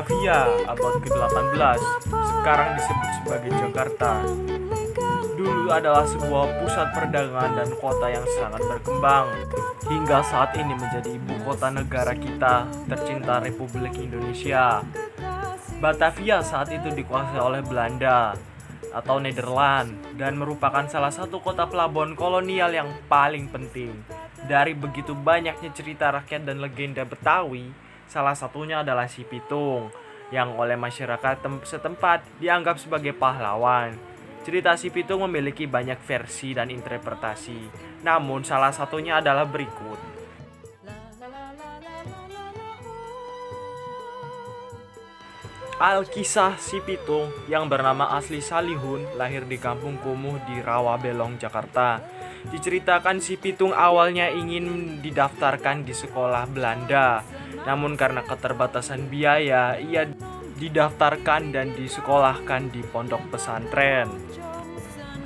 Batavia abad ke-18, sekarang disebut sebagai Jakarta. Dulu adalah sebuah pusat perdagangan dan kota yang sangat berkembang, hingga saat ini menjadi ibu kota negara kita tercinta Republik Indonesia. Batavia saat itu dikuasai oleh Belanda atau Nederland dan merupakan salah satu kota pelabuhan kolonial yang paling penting. Dari begitu banyaknya cerita rakyat dan legenda Betawi, salah satunya adalah Si Pitung yang oleh masyarakat setempat dianggap sebagai pahlawan. Cerita Si Pitung memiliki banyak versi dan interpretasi, namun salah satunya adalah berikut. Alkisah Si Pitung yang bernama asli Salihun lahir di Kampung Kumuh di Rawabelong, Jakarta. Diceritakan Si Pitung awalnya ingin didaftarkan di sekolah Belanda, namun karena keterbatasan biaya ia didaftarkan dan disekolahkan di pondok pesantren.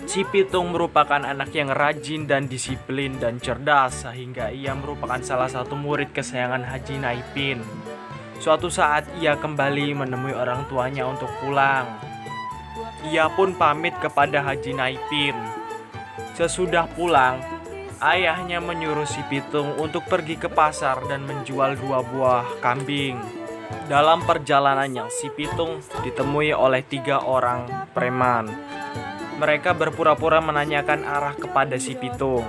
Si Pitung merupakan anak yang rajin dan disiplin dan cerdas, sehingga ia merupakan salah satu murid kesayangan Haji Naipin. Suatu saat ia kembali menemui orang tuanya untuk pulang. Ia pun pamit kepada Haji Naipin. Sesudah pulang, ayahnya menyuruh Si Pitung untuk pergi ke pasar dan menjual 2 buah kambing. Dalam perjalanannya, Si Pitung ditemui oleh 3 orang preman. Mereka berpura-pura menanyakan arah kepada Si Pitung.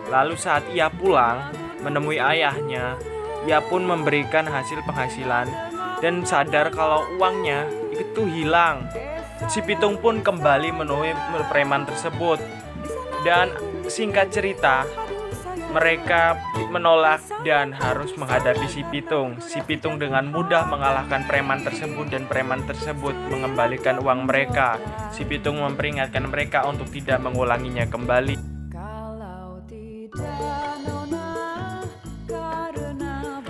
Lalu saat ia pulang menemui ayahnya, ia pun memberikan hasil penghasilan dan sadar kalau uangnya itu hilang. Si Pitung pun kembali menemui preman tersebut. Dan singkat cerita, mereka menolak dan harus menghadapi Si Pitung. Si Pitung dengan mudah mengalahkan preman tersebut dan preman tersebut mengembalikan uang mereka. Si Pitung memperingatkan mereka untuk tidak mengulanginya kembali.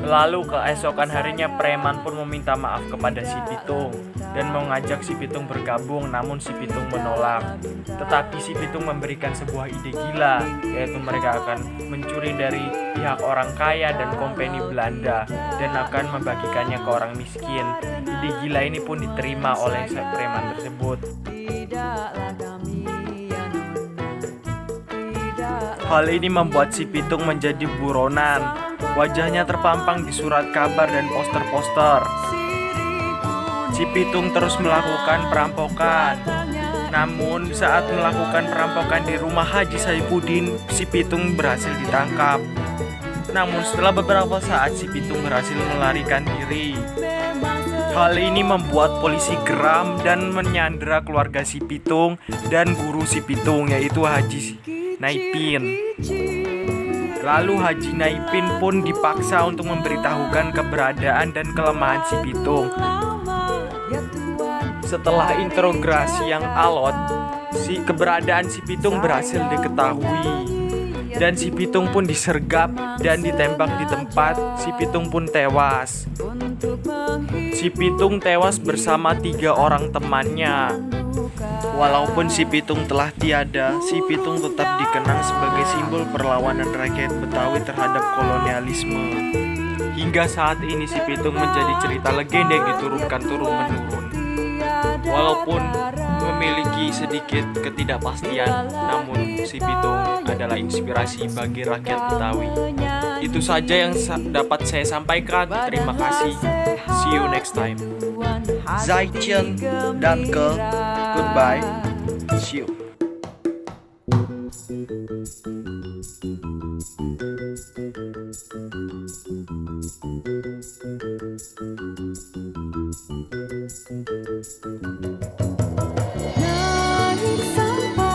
Lalu keesokan harinya preman pun meminta maaf kepada Si Pitung dan mengajak Si Pitung bergabung, namun Si Pitung menolak. Tetapi Si Pitung memberikan sebuah ide gila, yaitu mereka akan mencuri dari pihak orang kaya dan kompeni Belanda dan akan membagikannya ke orang miskin. Ide gila ini pun diterima oleh preman tersebut. Hal ini membuat Si Pitung menjadi buronan. Wajahnya terpampang di surat kabar dan poster-poster. Si Pitung terus melakukan perampokan. Namun saat melakukan perampokan di rumah Haji Saifuddin, Si Pitung berhasil ditangkap. Namun setelah beberapa saat Si Pitung berhasil melarikan diri. Hal ini membuat polisi geram dan menyandera keluarga Si Pitung dan guru Si Pitung, yaitu Haji Naipin. Lalu Haji Naipin pun dipaksa untuk memberitahukan keberadaan dan kelemahan Si Pitung. Setelah interogasi yang alot, keberadaan Si Pitung berhasil diketahui. Dan Si Pitung pun disergap dan ditembak di tempat. Si Pitung pun tewas. Si Pitung tewas bersama 3 orang temannya. Walaupun Si Pitung telah tiada, Si Pitung tetap dikenang sebagai simbol perlawanan rakyat Betawi terhadap kolonialisme. Hingga saat ini Si Pitung menjadi cerita legenda yang diturunkan turun-menurun. Walaupun memiliki sedikit ketidakpastian, namun Si Pitung adalah inspirasi bagi rakyat Betawi. Itu saja yang dapat saya sampaikan. Terima kasih. See you next time. Zaijian, danke, goodbye, see you. Naik sampai